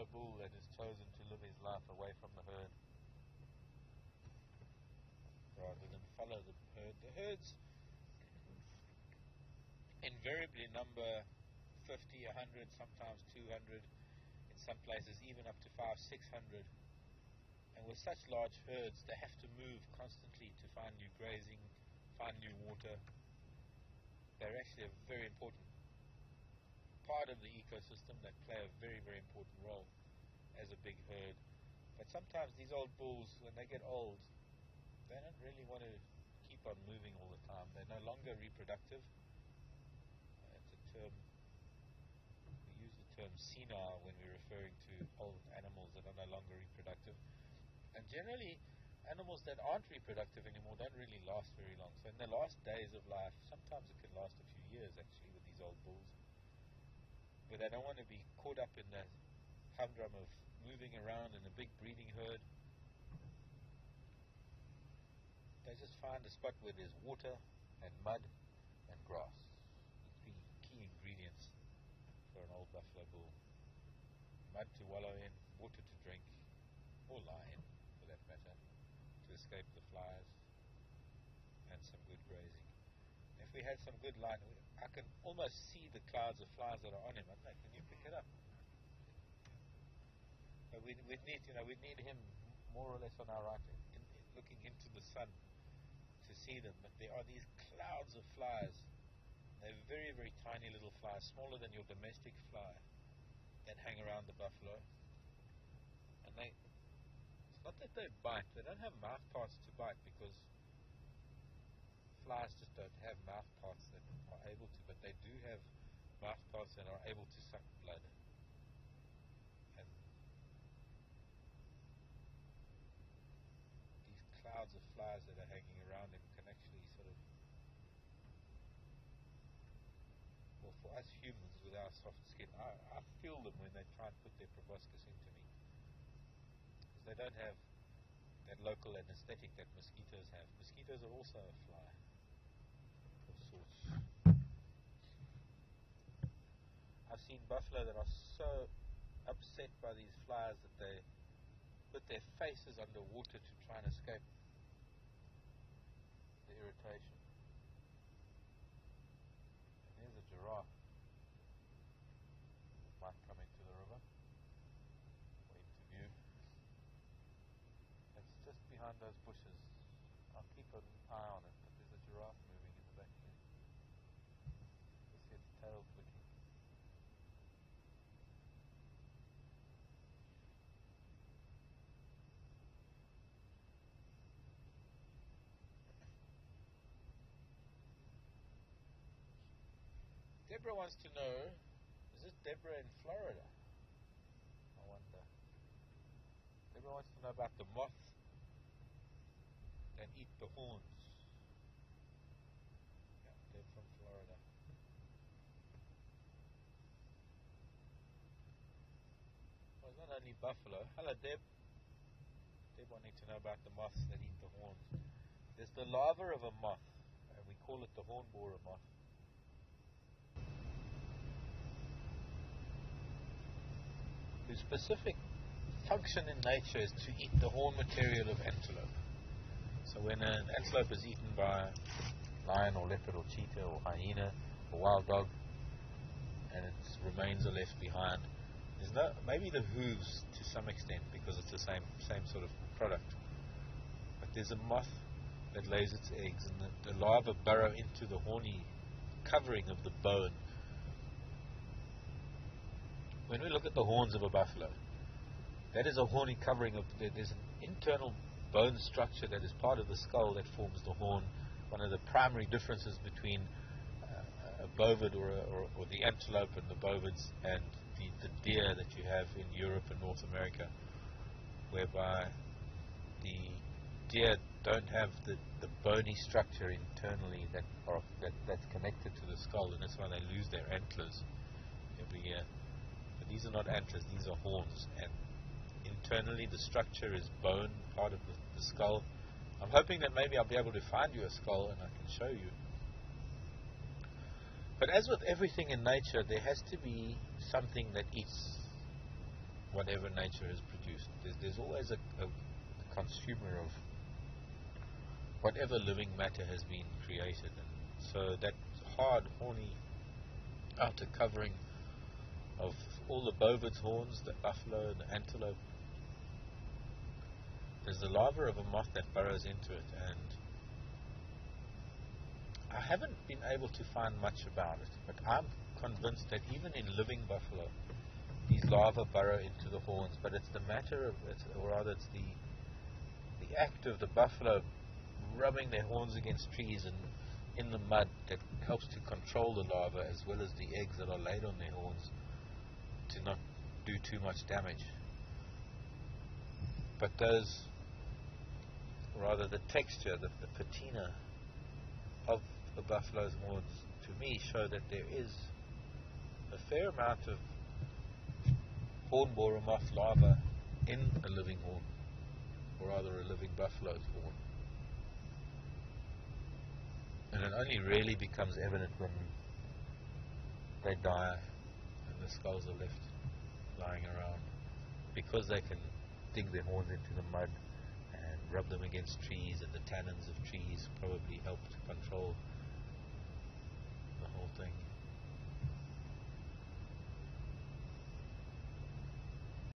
buffalo bull that has chosen to live his life away from the herd rather than follow the herd. The herds invariably number 50, 100, sometimes 200, in some places even up to 500, 600. And with such large herds, they have to move constantly to find new grazing, find new water. They're actually a very important part of the ecosystem. They play a very, very important role as a big herd. But sometimes these old bulls, when they get old, they don't really want to keep on moving all the time. They're no longer reproductive. It's a term, we use the term senile when we're referring to old animals that are no longer reproductive. And generally, animals that aren't reproductive anymore don't really last very long. So in the last days of life, sometimes it can last a few years actually with these old bulls. But they don't want to be caught up in the humdrum of moving around in a big breeding herd. They just find a spot where there's water and mud and grass. The three key ingredients for an old buffalo bull. Mud to wallow in, water to drink, or lie in, for that matter, to escape the flies, and some good grazing. If we had some good line, I can almost see the clouds of flies that are on him. I don't know, can you pick it up? But we'd need him more or less on our right, looking into the sun to see them. But there are these clouds of flies. They're very, very tiny little flies, smaller than your domestic fly, that hang around the buffalo. And it's not that they bite. They don't have mouth parts to bite because flies just don't have mouth parts that are able to, but they do have mouth parts that are able to suck blood. And these clouds of flies that are hanging around him can actually sort of, well, for us humans with our soft skin, I feel them when they try and put their proboscis into me, because they don't have that local anesthetic that mosquitoes have. Mosquitoes are also a fly of sorts. I've seen buffalo that are so upset by these flies that they put their faces under water to try and escape the irritation. And there's a giraffe that might come into the river for interview. It's just behind those bushes. I'll keep an eye on it, but there's a giraffe moving in the back here. You see its tail flicking. Deborah wants to know, is this Deborah in Florida? I wonder. Deborah wants to know about the moth that eat the horns. Yeah, Deb from Florida. Well, it's not only buffalo. Hello, Deb. Deb wanting to know about the moths that eat the horns. There's the larva of a moth, and we call it the horn borer moth. Whose specific function in nature is to eat the horn material of antelope. So when an antelope is eaten by a lion or leopard or cheetah or hyena or wild dog, and its remains are left behind, there's maybe the hooves to some extent because it's the same sort of product. But there's a moth that lays its eggs, and the larvae burrow into the horny covering of the bone. When we look at the horns of a buffalo, that is a horny covering of. There's an internal bone structure that is part of the skull that forms the horn. One of the primary differences between a bovid or the antelope and the bovids and the deer that you have in Europe and North America, whereby the deer don't have the bony structure internally that's connected to the skull, and that's why they lose their antlers every year. But these are not antlers, these are horns, and internally the structure is bone, part of the skull. I'm hoping that maybe I'll be able to find you a skull and I can show you. But as with everything in nature, there has to be something that eats whatever nature has produced. There's always a consumer of whatever living matter has been created. And so that hard, horny outer covering of all the bovid's horns, the buffalo, the antelope, there's the larva of a moth that burrows into it, and I haven't been able to find much about it, but I'm convinced that even in living buffalo, these larvae burrow into the horns, but it's the matter of, it's the act of the buffalo rubbing their horns against trees and in the mud that helps to control the larvae, as well as the eggs that are laid on their horns to not do too much damage. But the texture, the patina of the buffalo's horns, to me, show that there is a fair amount of horn borer moth larva in a living horn, or rather a living buffalo's horn. And it only really becomes evident when they die and the skulls are left lying around, because they can dig their horns into the mud and rub them against trees, and the tannins of trees probably